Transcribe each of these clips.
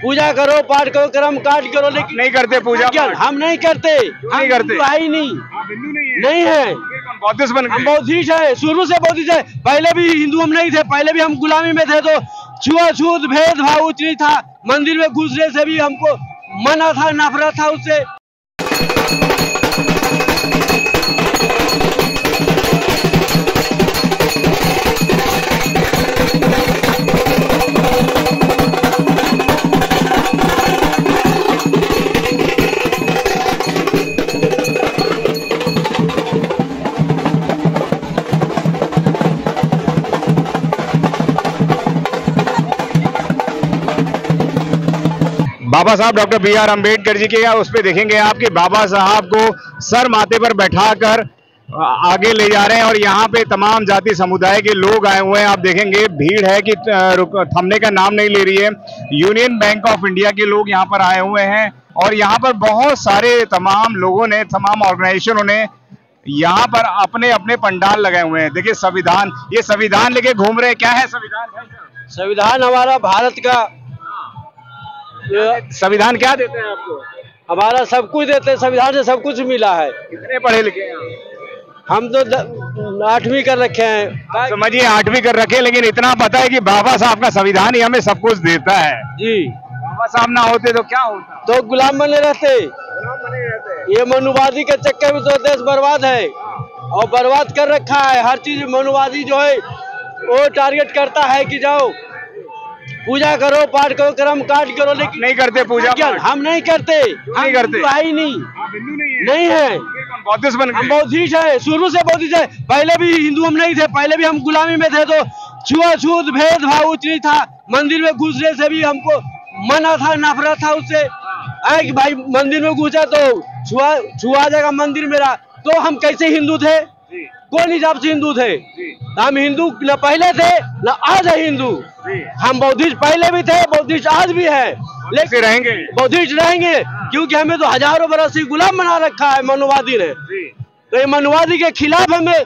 पूजा करो, पाठ करो, कर्म काट करो, लेकिन नहीं करते पूजा पाठ? हम नहीं करते। नहीं करते? ही नहीं, हिंदू नहीं है। बौद्धिस्ट बन गए? हम बौद्धिस्ट है, शुरू से बौद्धिस्ट है। पहले भी हिंदू हम नहीं थे, पहले भी हम गुलामी में थे, तो छुआछूत भेदभाव उच्च नहीं था। मंदिर में घुसने से भी हमको मना था, नफरत था उससे। बाबा साहब डॉक्टर B.R. अम्बेडकर जी के उस पे देखेंगे आप कि बाबा साहब को सर माथे पर बैठाकर आगे ले जा रहे हैं और यहाँ पे तमाम जाति समुदाय के लोग आए हुए हैं। आप देखेंगे भीड़ है कि थमने का नाम नहीं ले रही है। यूनियन बैंक ऑफ इंडिया के लोग यहाँ पर आए हुए हैं और यहाँ पर बहुत सारे तमाम लोगों ने, तमाम ऑर्गेनाइजेशनों ने यहाँ पर अपने अपने पंडाल लगाए हुए हैं। देखिए संविधान, ये संविधान लेके घूम रहे हैं। क्या है संविधान? संविधान हमारा भारत का, संविधान क्या देते हैं आपको? हमारा सब कुछ देते हैं, संविधान से सब कुछ मिला है। कितने पढ़े लिखे हैं? हम तो 8वीं कर रखे हैं। समझिए 8वीं कर रखे, लेकिन इतना पता है कि बाबा साहब का संविधान ही हमें सब कुछ देता है। जी, बाबा साहब ना होते तो क्या होता? तो गुलाम बने रहते। ये मनुवादी के चक्कर में तो देश बर्बाद है और बर्बाद कर रखा है। हर चीज मनुवादी जो है वो टारगेट करता है कि जाओ पूजा करो, पाठ करो, कर्म काट करो, लेकिन नहीं करते पूजा पाठ? हम नहीं करते। नहीं करते? ही नहीं, हिंदू नहीं है। बौद्धिस्ट बन गए? हम बौद्धिस्ट है, शुरू से बौद्धिस्ट है। पहले भी हिंदू हम नहीं थे, पहले भी हम गुलामी में थे, तो छुआछूत भेदभाव उच्च नहीं था। मंदिर में घुसने से भी हमको मना था, नफरत था उससे। कि भाई मंदिर में घुसा तो छुआ जाएगा मंदिर मेरा, तो हम कैसे हिंदू थे? कौन हिसाब से हिंदू थे? हम हिंदू न पहले थे न आज है हिंदू। हम बौद्धिस्ट पहले भी थे, बौद्धिस्ट आज भी है, लेकिन रहेंगे बौद्धिस्ट रहेंगे, क्योंकि हमें तो हजारों बरस से गुलाम बना रखा है मनुवादी ने। तो ये मनुवादी के खिलाफ हमें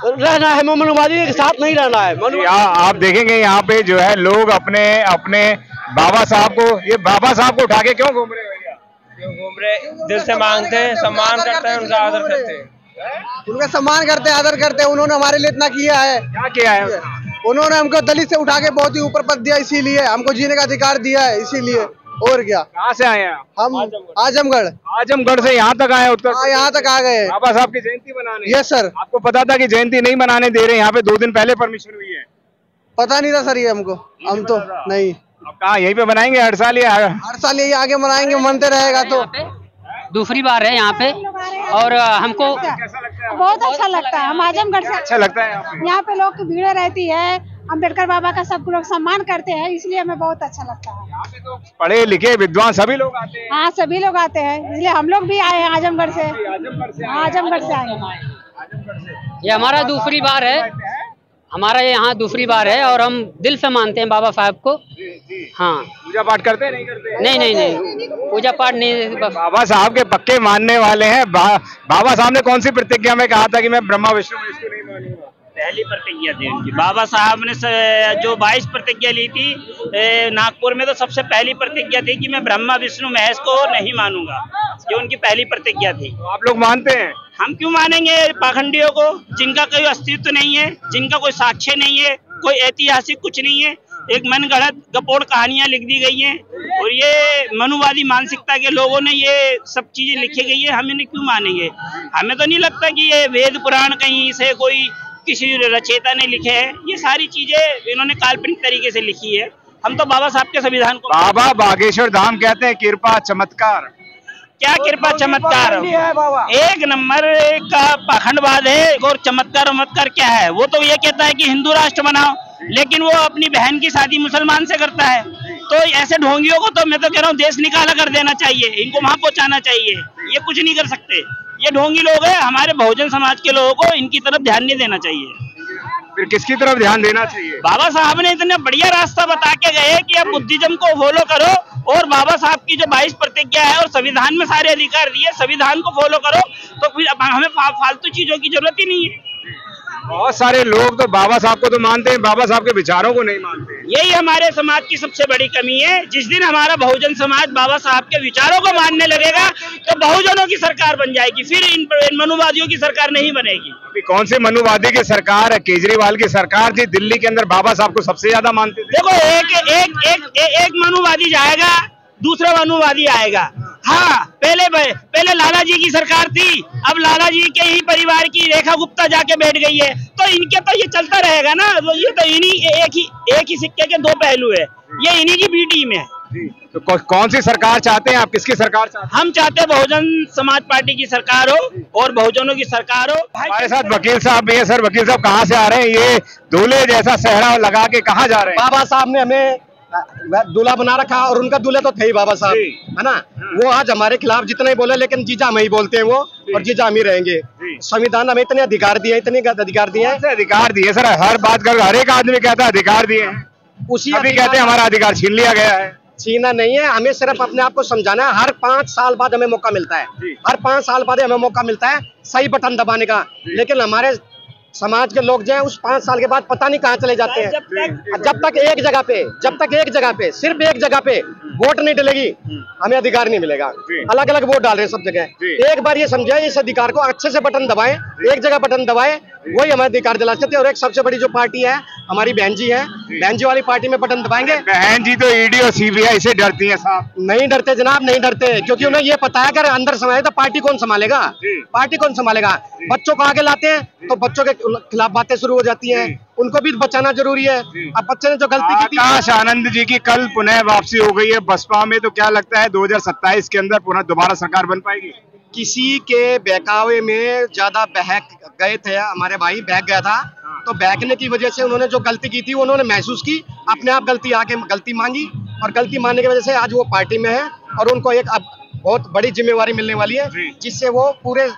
रहना है, मनुवादी के साथ नहीं रहना है। आप देखेंगे यहाँ पे जो है लोग अपने अपने बाबा साहब को, ये बाबा साहब को उठा के क्यों घूम रहे हैं? क्यों घूम रहे? दिल से मांगते हैं, सम्मान करते हैं, उनका आदर करते हैं, उनका सम्मान करते हैं, आदर करते हैं। उन्होंने हमारे लिए इतना किया है। क्या किया है? उन्होंने हमको दलित से उठा के बहुत ही ऊपर पद दिया, इसीलिए हमको जीने का अधिकार दिया है, इसीलिए। और क्या? कहाँ से आए हैं हम? आजमगढ़। आजमगढ़ से यहाँ तक आए? उत्तर? हाँ, यहाँ तक आ गए। बाबा साहब की जयंती मनाने? Yes sir. आपको पता था कि जयंती नहीं मनाने दे रहे? यहाँ पे 2 दिन पहले परमिशन हुई है। पता नहीं था सर ये हमको, हम तो नहीं। अब कहाँ यहीं पे बनाएंगे हर साल? हर साल यही आगे मनाएंगे, मनते रहेगा। तो दूसरी बार है यहाँ पे और हमको बहुत अच्छा लगता है। हम आजमगढ़ से। अच्छा लगता है यहाँ पे लोग की भीड़ रहती है, अम्बेडकर बाबा का सब लोग सम्मान करते हैं, इसलिए हमें बहुत अच्छा लगता है। यहाँ पे तो पढ़े लिखे विद्वान सभी लोग आते हैं। हाँ, सभी लोग आते हैं, इसलिए हम लोग भी आए हैं आजमगढ़ से। आजमगढ़ से आए हैं। ये हमारा दूसरी बार है, हमारा यहाँ दूसरी बार है और हम दिल से मानते हैं बाबा साहब को। हाँ। पूजा पाठ करते हैं? नहीं करते? नहीं, पूजा पाठ नहीं। बाबा साहब के पक्के मानने वाले हैं। बाबा साहब ने कौन सी प्रतिज्ञा में कहा था कि मैं ब्रह्मा विष्णु महेश को नहीं मानूंगा? पहली प्रतिज्ञा थी उनकी। बाबा साहब ने जो 22 प्रतिज्ञा ली थी नागपुर में, तो सबसे पहली प्रतिज्ञा थी कि मैं ब्रह्मा विष्णु महेश को नहीं मानूंगा। ये उनकी पहली प्रतिज्ञा थी। तो आप लोग मानते हैं? हम क्यों मानेंगे पाखंडियों को, जिनका कोई अस्तित्व नहीं है, जिनका कोई साक्ष्य नहीं है, कोई ऐतिहासिक कुछ नहीं है। एक मनगढ़ंत गपोड़ कहानियां लिख दी गई हैं और ये मनुवादी मानसिकता के लोगों ने ये सब चीजें लिखी गई है। हम इन्हें क्यों मानेंगे? हमें तो नहीं लगता कि ये वेद पुराण कहीं से कोई किसी रचयिता ने लिखे हैं। ये सारी चीजें इन्होंने काल्पनिक तरीके से लिखी है। हम तो बाबा साहब के संविधान को। बाबा बागेश्वर धाम कहते हैं कृपा चमत्कार। क्या कृपा चमत्कार? एक नंबर का पाखंडवाद है। और चमत्कार क्या है? वो तो ये कहता है कि हिंदू राष्ट्र बनाओ, लेकिन वो अपनी बहन की शादी मुसलमान से करता है। तो ऐसे ढोंगियों को तो मैं तो कह रहा हूँ देश निकाला कर देना चाहिए, इनको वहां पहुंचाना चाहिए। ये कुछ नहीं कर सकते, ये ढोंगी लोग हैं। हमारे बहुजन समाज के लोगों को इनकी तरफ ध्यान नहीं देना चाहिए। फिर किसकी तरफ ध्यान देना चाहिए? बाबा साहब ने इतना बढ़िया रास्ता बता के गए कि अब बुद्धिज्म को फॉलो करो और बाबा साहब की जो 22 प्रतिज्ञा है और संविधान में सारे अधिकार दिए, संविधान को फॉलो करो, तो फिर हमें फालतू चीजों की जरूरत ही नहीं है। बहुत सारे लोग तो बाबा साहब को तो मानते हैं, बाबा साहब के विचारों को नहीं मानते। यही हमारे समाज की सबसे बड़ी कमी है। जिस दिन हमारा बहुजन समाज बाबा साहब के विचारों को मानने लगेगा तो बहुजनों की सरकार बन जाएगी, फिर इन मनुवादियों की सरकार नहीं बनेगी। अभी कौन से मनुवादी की सरकार है? केजरीवाल की सरकार थी, दिल्ली के अंदर बाबा साहब को सबसे ज्यादा मानते थे। देखो एक मनुवादी जाएगा, दूसरा मनुवादी आएगा। हाँ, पहले लाला जी की सरकार थी, अब लाला जी के ही परिवार की रेखा गुप्ता जाके बैठ गई है, तो इनके तो ये चलता रहेगा ना। ये तो इन्हीं एक ही सिक्के के दो पहलू है, ये इन्हीं की बी टीम है। तो कौन सी सरकार चाहते हैं आप? किसकी सरकार चाहते हैं? हम चाहते हैं बहुजन समाज पार्टी की सरकार हो और बहुजनों की सरकार हो। हमारे साथ वकील साहब भी है। सर, वकील साहब कहाँ से आ रहे हैं? ये दूल्हे जैसा सेहरा लगा के कहाँ जा रहे हैं? बाबा साहब ने हमें दूल्हा बना रखा और उनका दूल्हे तो थे ही बाबा साहब, है ना। वो आज हमारे खिलाफ जितना ही बोले, लेकिन जीजा हम ही बोलते हैं वो, और जीजा हम ही रहेंगे। संविधान हमें इतने अधिकार दिए, इतने अधिकार दिए हैं। अधिकार दिए सर, हर बात कर, हर एक आदमी कहता है अधिकार दिए हैं, उसी अभी कहते हैं हमारा अधिकार छीन लिया गया है। छीना नहीं है, हमें सिर्फ अपने आप को समझाना है। हर 5 साल बाद हमें मौका मिलता है, हर 5 साल बाद हमें मौका मिलता है सही बटन दबाने का। लेकिन हमारे समाज के लोग जो है उस 5 साल के बाद पता नहीं कहाँ चले जाते हैं। जब तक एक जगह पे सिर्फ एक जगह पे वोट नहीं डलेगी, हमें अधिकार नहीं मिलेगा। अलग अलग वोट डाल रहे हैं सब जगह। एक बार ये समझे, इस अधिकार को अच्छे से बटन दबाएं, एक जगह बटन दबाएं, वही हमें अधिकार दिला सकते हैं। और एक सबसे बड़ी जो पार्टी है हमारी बहन जी है, बहन जी वाली पार्टी में बटन दबाएंगे। बहन जी तो ईडी और सीबीआई से डरती है साहब। नहीं डरते जनाब, नहीं डरते, क्योंकि उन्हें ये पता है अगर अंदर समाये तो पार्टी कौन संभालेगा। पार्टी कौन संभालेगा? बच्चों को आगे लाते हैं तो बच्चों के खिलाफ बातें शुरू हो जाती हैं, उनको भी बचाना जरूरी है। अब बच्चे ने जो गलती की थी। आकाश आनंद जी की कल पुनः वापसी हो गई है बसपा में, तो क्या लगता है 2027 के अंदर पुनः दोबारा सरकार बन पाएगी? किसी के बहकावे में ज्यादा बहक गए थे हमारे भाई, बहक गया था, तो बहकने की वजह से उन्होंने जो गलती की थी उन्होंने महसूस की, अपने आप गलती मांगी, और गलती मानने की वजह से आज वो पार्टी में है और उनको एक अब बहुत बड़ी जिम्मेवारी मिलने वाली है, जिससे वो पूरे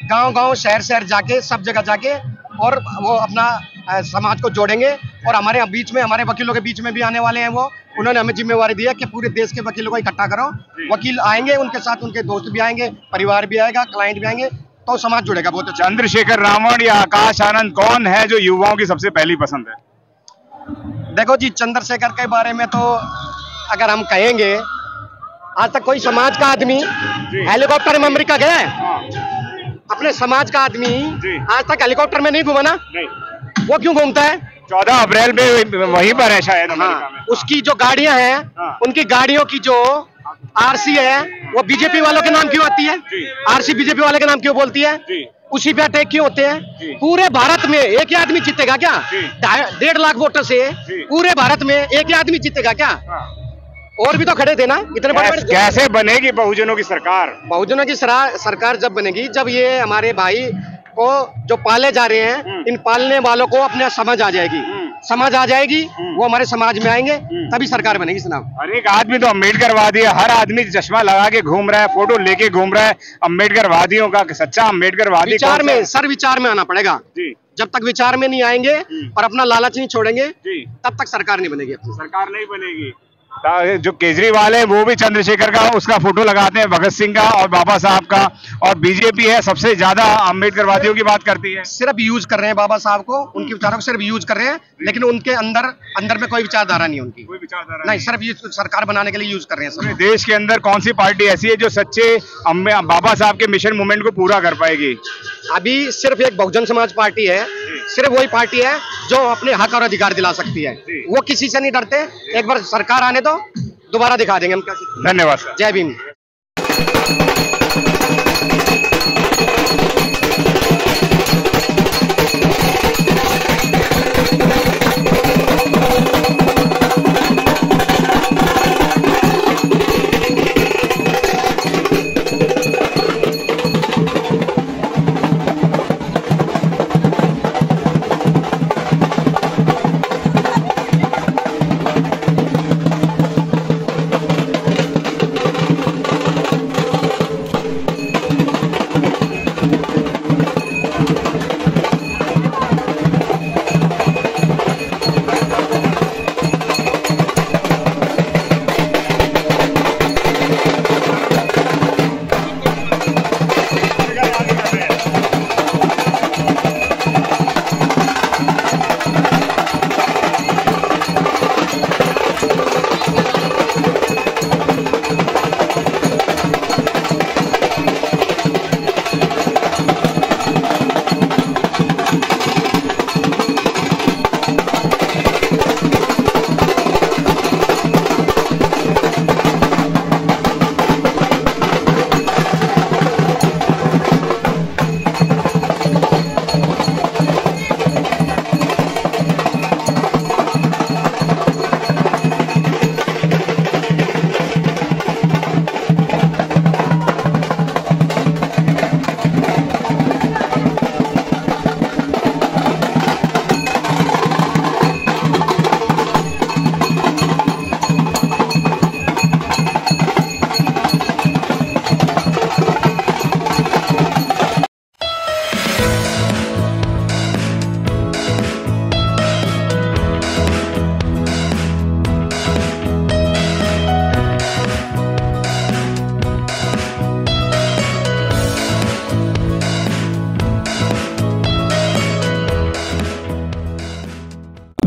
गांव शहर जाके सब जगह जाके और वो अपना समाज को जोड़ेंगे। और हमारे बीच में, हमारे वकीलों के बीच में भी आने वाले हैं वो। उन्होंने हमें जिम्मेवारी दी है कि पूरे देश के वकीलों को इकट्ठा करो। वकील आएंगे, उनके साथ उनके दोस्त भी आएंगे, परिवार भी आएगा, क्लाइंट भी आएंगे, तो समाज जुड़ेगा बहुत अच्छा। चंद्रशेखर रावण या आकाश आनंद, कौन है जो युवाओं की सबसे पहली पसंद है? देखो जी, चंद्रशेखर के बारे में तो अगर हम कहेंगे, आज तक कोई समाज का आदमी हेलीकॉप्टर में अमेरिका गया है? अपने समाज का आदमी आज तक हेलीकॉप्टर में नहीं घूमा ना? नहीं। वो क्यों घूमता है? 14 अप्रैल में वहीं पर है शायद। हाँ, उसकी जो गाड़ियां हैं, उनकी गाड़ियों की जो आरसी है वो बीजेपी वालों के नाम क्यों आती है? आरसी बीजेपी वाले के नाम क्यों बोलती है? उसी पे अटैक क्यों होते हैं? पूरे भारत में एक ही आदमी जीतेगा क्या? 1.5 लाख वोटर से पूरे भारत में एक ही आदमी जीतेगा क्या? और भी तो खड़े थे ना इतने बड़े। कैसे बनेगी बहुजनों की सरकार? बहुजनों की सरकार जब बनेगी, जब ये हमारे भाई को जो पाले जा रहे हैं, इन पालने वालों को अपने समझ आ जाएगी, समझ आ जाएगी, वो हमारे समाज में आएंगे, तभी सरकार बनेगी जनाब। हर एक आदमी तो अम्बेडकरवादी है, हर आदमी चश्मा लगा के घूम रहा है, फोटो लेके घूम रहा है। अम्बेडकरवादियों का सच्चा अम्बेडकरवादी विचार में, सर विचार में आना पड़ेगा। जब तक विचार में नहीं आएंगे और अपना लालच नहीं छोड़ेंगे, तब तक सरकार नहीं बनेगी। अपनी सरकार नहीं बनेगी। जो केजरीवाल है वो भी चंद्रशेखर का उसका फोटो लगाते हैं, भगत सिंह का और बाबा साहब का, और बीजेपी है सबसे ज्यादा अम्बेडकरवादियों की बात करती है। सिर्फ यूज कर रहे हैं बाबा साहब को, उनके विचारों को सिर्फ यूज कर रहे हैं, लेकिन उनके अंदर में कोई विचारधारा नहीं, उनकी कोई विचारधारा नहीं, सिर्फ ये सरकार बनाने के लिए यूज कर रहे हैं। सब देश के अंदर कौन सी पार्टी ऐसी है जो सच्चे बाबा साहब के मिशन मूवमेंट को पूरा कर पाएगी? अभी सिर्फ एक बहुजन समाज पार्टी है, सिर्फ वही पार्टी है जो अपने हक और अधिकार दिला सकती है। वो किसी से नहीं डरते। एक बार सरकार आने दो, दोबारा दिखा देंगे हम कैसे। धन्यवाद सर। जय भीम।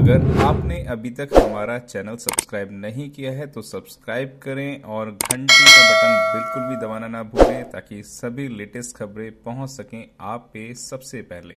अगर आपने अभी तक हमारा चैनल सब्सक्राइब नहीं किया है तो सब्सक्राइब करें और घंटी का बटन बिल्कुल भी दबाना ना भूलें ताकि सभी लेटेस्ट खबरें पहुंच सकें आप पे सबसे पहले।